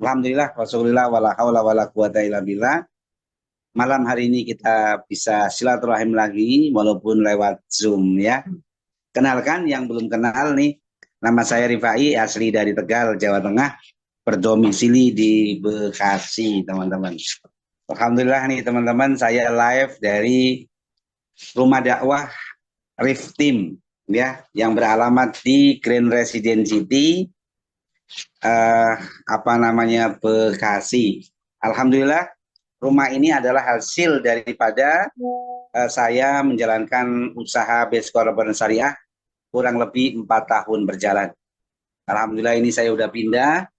Alhamdulillah, wassalamualaikum wala haula wala quwata illa billah. Malam hari ini kita bisa silaturahim lagi walaupun lewat Zoom ya. Kenalkan yang belum kenal nih, nama saya Rifai, asli dari Tegal, Jawa Tengah, berdomisili di Bekasi, teman-teman. Alhamdulillah nih teman-teman, saya live dari rumah dakwah Rif Team ya, yang beralamat di Grand Residence City, Bekasi. Alhamdulillah, rumah ini adalah hasil daripada saya menjalankan usaha Base Corporate Syariah kurang lebih 4 tahun berjalan. Alhamdulillah ini saya udah pindah,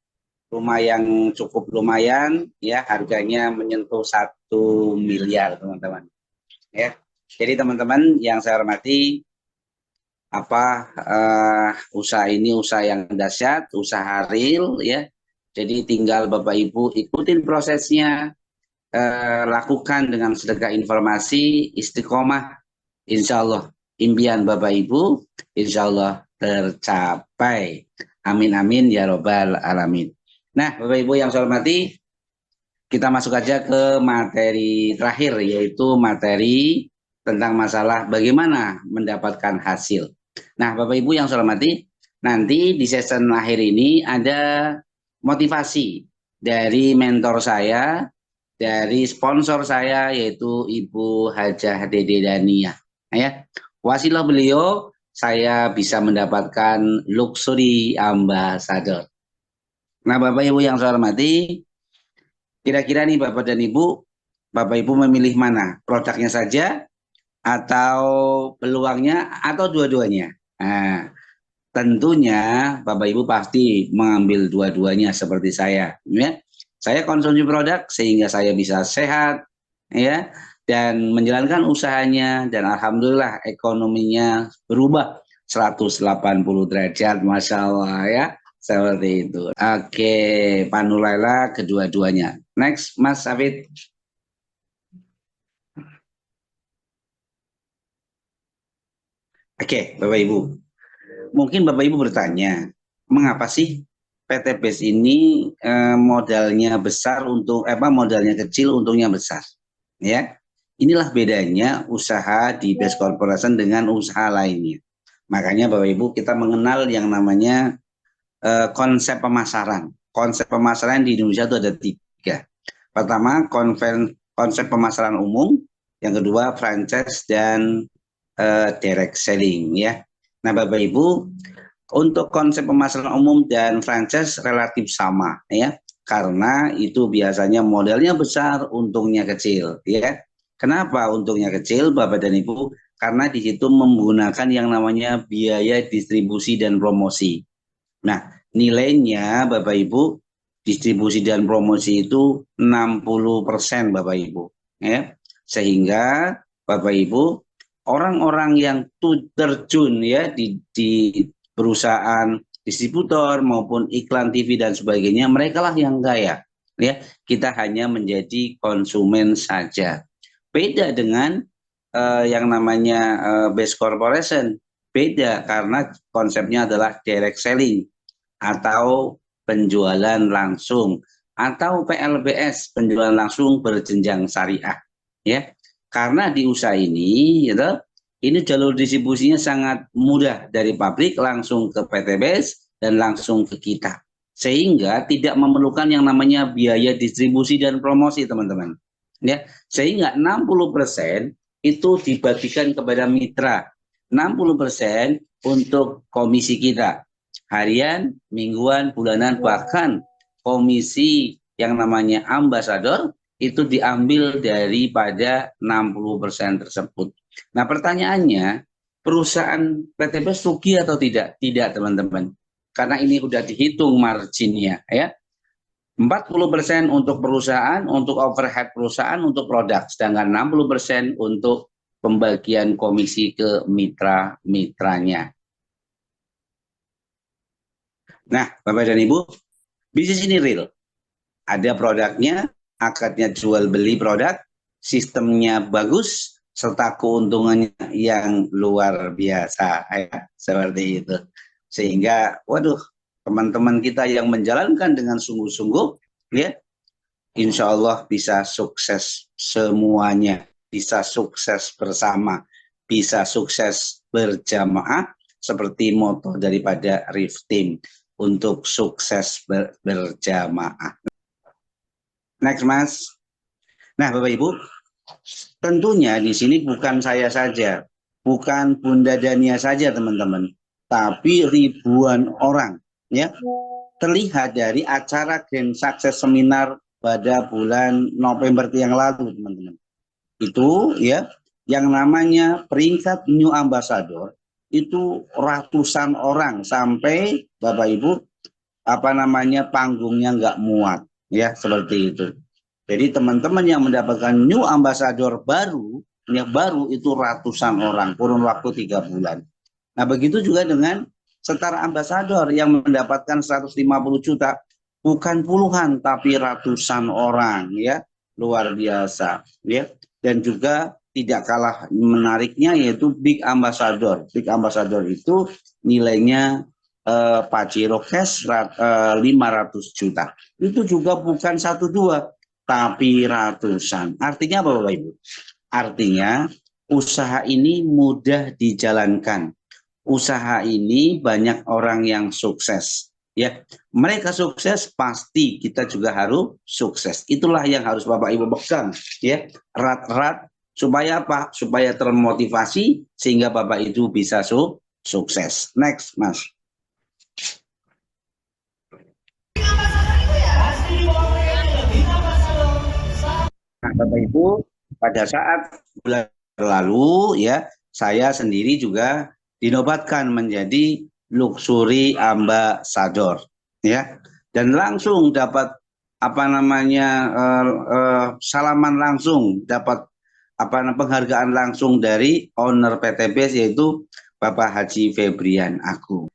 rumah yang cukup lumayan, ya harganya menyentuh 1 miliar teman-teman. Ya, jadi teman-teman yang saya hormati, usaha ini usaha yang dahsyat, usaha real ya. Jadi tinggal Bapak Ibu ikutin prosesnya, lakukan dengan sedekah informasi, istiqomah, insya Allah impian Bapak Ibu insya Allah tercapai. Amin amin ya robbal alamin. Nah Bapak Ibu yang saya hormati, kita masuk aja ke materi terakhir, yaitu materi tentang masalah bagaimana mendapatkan hasil. Nah Bapak Ibu yang saya hormati, nanti di season akhir ini ada motivasi dari mentor saya, dari sponsor saya, yaitu Ibu Hajah Dede Dania. Ya, wasilah beliau saya bisa mendapatkan luxury ambassador. Nah, Bapak Ibu yang saya hormati, kira-kira nih Bapak dan Ibu, Bapak Ibu memilih mana? Produknya saja atau peluangnya atau dua-duanya? Nah, tentunya Bapak Ibu pasti mengambil dua-duanya seperti saya, ya. Saya konsumsi produk sehingga saya bisa sehat, ya, dan menjalankan usahanya, dan alhamdulillah ekonominya berubah 180 derajat, masya Allah ya, seperti itu. Oke, Panulaila kedua-duanya. Next, Mas Safid. Oke, Bapak Ibu. Mungkin Bapak Ibu bertanya, mengapa sih PT BES ini modalnya besar modalnya kecil, untungnya besar? Ya, inilah bedanya usaha di BES Corporation dengan usaha lainnya. Makanya Bapak Ibu kita mengenal yang namanya konsep pemasaran. Konsep pemasaran di Indonesia itu ada 3. Pertama, konsep pemasaran umum, yang kedua franchise dan direct selling ya. Nah, Bapak Ibu, untuk konsep pemasaran umum dan franchise relatif sama ya, karena itu biasanya modalnya besar, untungnya kecil ya. Kenapa untungnya kecil, Bapak dan Ibu? Karena di situ menggunakan yang namanya biaya distribusi dan promosi. Nah, nilainya Bapak Ibu, distribusi dan promosi itu 60% Bapak Ibu ya. Sehingga Bapak Ibu, orang-orang yang terjun ya di perusahaan distributor maupun iklan TV dan sebagainya, mereka lah yang kaya ya. Kita hanya menjadi konsumen saja. Beda dengan yang namanya Base Corporation. Beda karena konsepnya adalah direct selling atau penjualan langsung, atau PLBS, penjualan langsung berjenjang syariah ya. Karena di usaha ini gitu, ini jalur distribusinya sangat mudah, dari pabrik langsung ke PTBS dan langsung ke kita, sehingga tidak memerlukan yang namanya biaya distribusi dan promosi teman-teman ya. Sehingga 60% itu dibagikan kepada mitra, 60% untuk komisi kita, harian, mingguan, bulanan, bahkan komisi yang namanya ambasador itu diambil daripada 60% tersebut. Nah pertanyaannya, perusahaan PTBS rugi atau tidak? Tidak teman-teman, karena ini sudah dihitung marginnya ya. 40% untuk perusahaan, untuk overhead perusahaan, untuk produk, sedangkan 60% untuk pembagian komisi ke mitra-mitranya. Nah, Bapak dan Ibu, bisnis ini real. Ada produknya, akadnya jual beli produk, sistemnya bagus, serta keuntungannya yang luar biasa ya, seperti itu. Sehingga waduh, teman-teman kita yang menjalankan dengan sungguh-sungguh ya. Insya Allah bisa sukses semuanya, bisa sukses bersama, bisa sukses berjamaah seperti moto daripada RIF Team untuk sukses berjamaah. Next, Mas. Nah, Bapak Ibu, tentunya di sini bukan saya saja, bukan Bunda Dania saja, teman-teman, tapi ribuan orang, ya. Terlihat dari acara Grand Success Seminar pada bulan November yang lalu, teman-teman. Itu ya, yang namanya peringkat New Ambassador itu ratusan orang sampai Bapak Ibu panggungnya nggak muat, ya seperti itu. Jadi teman-teman yang mendapatkan New Ambassador baru, yang baru itu ratusan orang, kurun waktu 3 bulan. Nah begitu juga dengan setara ambasador yang mendapatkan 150 juta, bukan puluhan tapi ratusan orang, ya, luar biasa, ya. Dan juga tidak kalah menariknya yaitu Big Ambassador. Big Ambassador itu nilainya Pajero Cash 500 juta. Itu juga bukan 1 2 tapi ratusan. Artinya apa Bapak Ibu? Artinya usaha ini mudah dijalankan. Usaha ini banyak orang yang sukses. Ya, mereka sukses pasti kita juga harus sukses. Itulah yang harus Bapak Ibu pegang, ya, erat-erat supaya apa? Supaya termotivasi sehingga Bapak Ibu bisa sukses. Next, Mas. Nah, Bapak Ibu, pada saat bulan lalu ya, saya sendiri juga dinobatkan menjadi luxury ambassador, ya. Dan langsung dapat salaman langsung, dapat penghargaan langsung dari owner PTBS yaitu Bapak Haji Febrian Agung.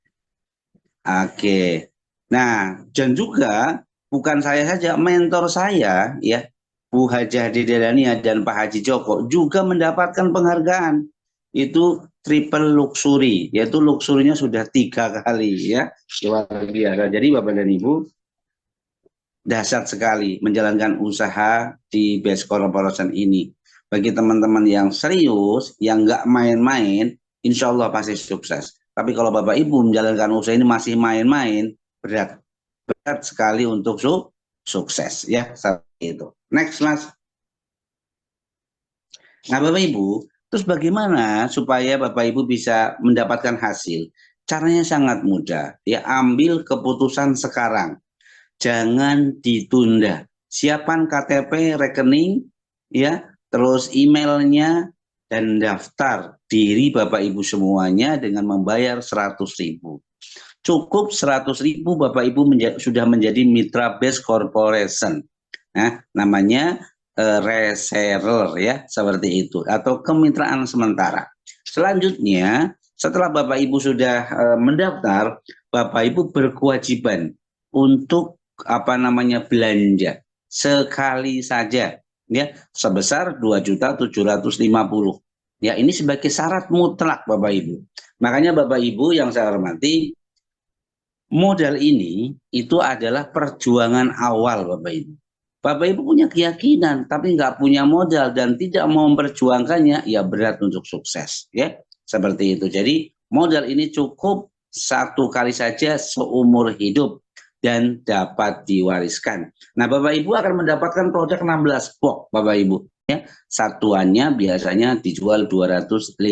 Oke. Nah, dan juga bukan saya saja, mentor saya ya, Bu Hajah Dedelania dan Pak Haji Joko juga mendapatkan penghargaan. Itu triple luxury, yaitu luxurinya sudah 3 kali ya. Luar biasa. Jadi Bapak dan Ibu, dahsyat sekali menjalankan usaha di Best Corporation ini. Bagi teman-teman yang serius, yang nggak main-main, insya Allah pasti sukses. Tapi kalau Bapak Ibu menjalankan usaha ini masih main-main, berat sekali untuk sukses ya, seperti itu. Next, Mas. Nah, Bapak Ibu, terus bagaimana supaya Bapak Ibu bisa mendapatkan hasil? Caranya sangat mudah. Ya, ambil keputusan sekarang. Jangan ditunda. Siapkan KTP, rekening, ya, terus emailnya, dan daftar diri Bapak Ibu semuanya dengan membayar 100.000. Cukup 100.000 Bapak Ibu sudah menjadi mitra Best Corporation. Nah, namanya reseller ya, seperti itu, atau kemitraan sementara. Selanjutnya, setelah Bapak Ibu sudah mendaftar, Bapak Ibu berkewajiban untuk belanja sekali saja ya, sebesar 2.750.000. Ya, ini sebagai syarat mutlak Bapak Ibu. Makanya Bapak Ibu yang saya hormati, modal ini itu adalah perjuangan awal Bapak Ibu. Bapak Ibu punya keyakinan tapi nggak punya modal dan tidak mau memperjuangkannya, ya berat untuk sukses ya, seperti itu. Jadi modal ini cukup 1 kali saja seumur hidup dan dapat diwariskan. Nah, Bapak Ibu akan mendapatkan produk 16 box Bapak Ibu ya. Satuannya biasanya dijual 250.000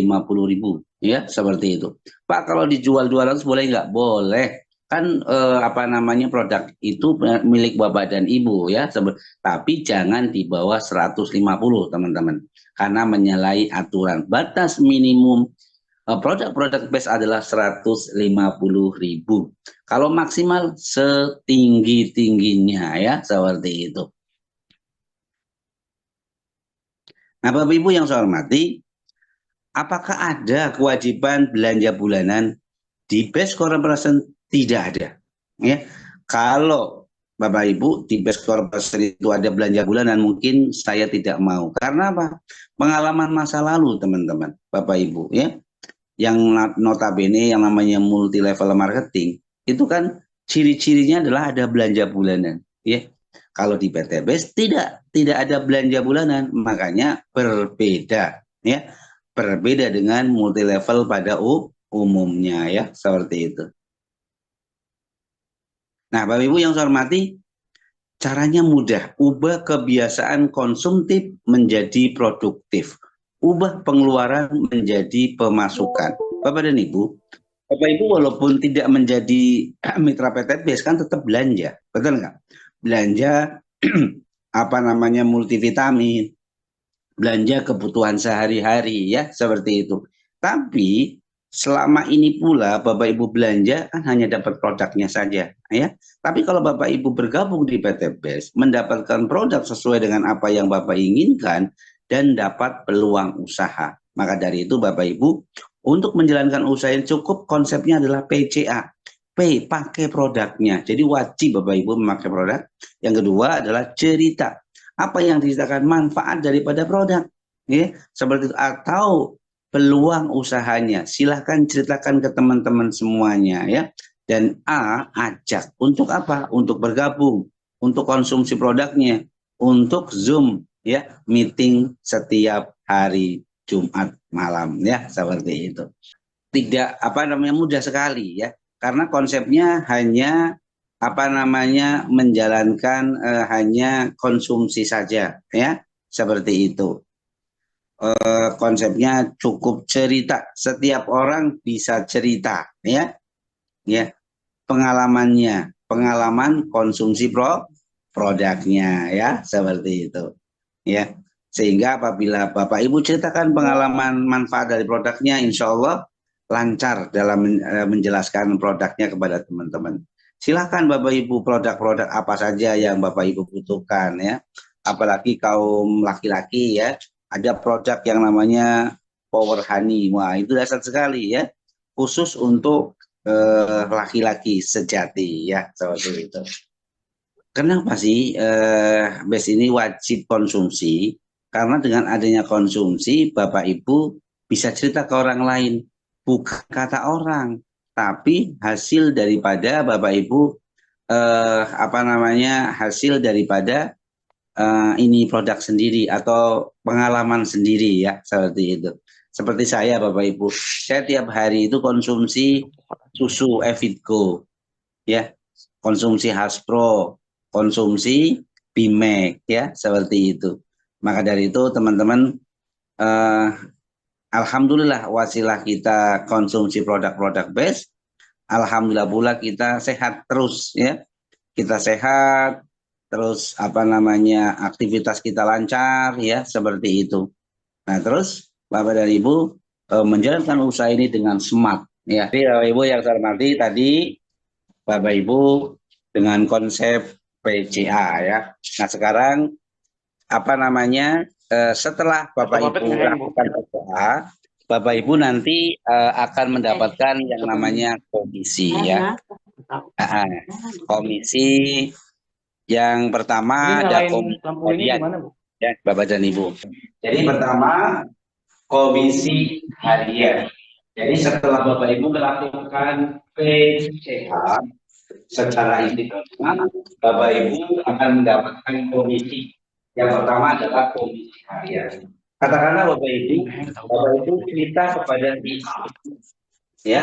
ya, seperti itu. Pak, kalau dijual 200 boleh nggak? Boleh. Kan produk itu milik Bapak dan Ibu ya, tapi jangan di bawah 150 teman-teman, karena menyalahi aturan. Batas minimum produk-produk best adalah 150.000. Kalau maksimal setinggi-tingginya ya, seperti itu. Nah, Bapak Ibu yang saya hormati, apakah ada kewajiban belanja bulanan di Best Corporation? Tidak ada. Ya, kalau Bapak Ibu di Best Corporation itu ada belanja bulanan, mungkin saya tidak mau. Karena apa? Pengalaman masa lalu teman-teman, Bapak Ibu ya, yang notabene yang namanya multi level marketing itu kan ciri-cirinya adalah ada belanja bulanan. Ya, Kalau di PTBS tidak ada belanja bulanan, makanya berbeda ya. Berbeda dengan multi level pada umumnya ya, seperti itu. Nah, Bapak Ibu yang saya hormati, caranya mudah. Ubah kebiasaan konsumtif menjadi produktif. Ubah pengeluaran menjadi pemasukan. Bapak dan Ibu, Bapak Ibu walaupun tidak menjadi mitra PTBS kan tetap belanja, betul nggak? Belanja apa namanya multivitamin, belanja kebutuhan sehari-hari ya seperti itu. Tapi selama ini pula Bapak Ibu belanja kan hanya dapat produknya saja ya. Tapi kalau Bapak Ibu bergabung di PTBS mendapatkan produk sesuai dengan apa yang Bapak inginkan dan dapat peluang usaha. Maka dari itu Bapak Ibu untuk menjalankan usaha yang cukup konsepnya adalah PCA. P, pakai produknya. Jadi wajib Bapak Ibu memakai produk. Yang kedua adalah cerita apa yang diceritakan manfaat daripada produk ya seperti itu atau peluang usahanya silahkan ceritakan ke teman-teman semuanya ya dan A ajak untuk apa untuk bergabung untuk konsumsi produknya untuk Zoom ya meeting setiap hari Jumat malam ya seperti itu tidak apa namanya mudah sekali ya karena konsepnya hanya apa namanya menjalankan hanya konsumsi saja ya seperti itu konsepnya cukup cerita setiap orang bisa cerita ya ya pengalaman konsumsi produknya ya seperti itu ya sehingga apabila Bapak Ibu ceritakan pengalaman manfaat dari produknya insya Allah lancar dalam menjelaskan produknya kepada teman-teman silahkan Bapak Ibu produk-produk apa saja yang Bapak Ibu butuhkan ya apalagi kaum laki-laki ya ada produk yang namanya Power Honey wah itu dasar sekali ya khusus untuk laki-laki sejati ya seperti itu. Kenapa sih BES ini wajib konsumsi? Karena dengan adanya konsumsi, Bapak Ibu bisa cerita ke orang lain, bukan kata orang, tapi hasil daripada Bapak Ibu apa namanya hasil daripada ini produk sendiri atau pengalaman sendiri ya seperti itu. Seperti saya Bapak Ibu, saya tiap hari itu konsumsi susu Evitgo ya konsumsi Haspro, konsumsi Bimek ya seperti itu. Maka dari itu teman-teman eh, alhamdulillah wasilah kita konsumsi produk-produk best, alhamdulillah pula kita sehat terus ya. Kita sehat terus apa namanya aktivitas kita lancar ya seperti itu. Nah, terus Bapak dan Ibu menjalankan usaha ini dengan smart ya. Jadi Bapak Ibu yang saya hormati tadi Bapak Ibu dengan konsep PCA ya. Nah sekarang apa namanya setelah Bapak Ibu lakukan PCA, Bapak Ibu nanti akan mendapatkan yang namanya komisi ya. Komisi yang pertama ada komisi harian ya Bapak dan Ibu. Jadi pertama komisi harian. Jadi setelah Bapak Ibu melakukan PCA secara institusional, Bapak Ibu akan mendapatkan komisi. Yang pertama adalah komisi harian. Katakanlah Bapak Ibu cerita kepada si A, ya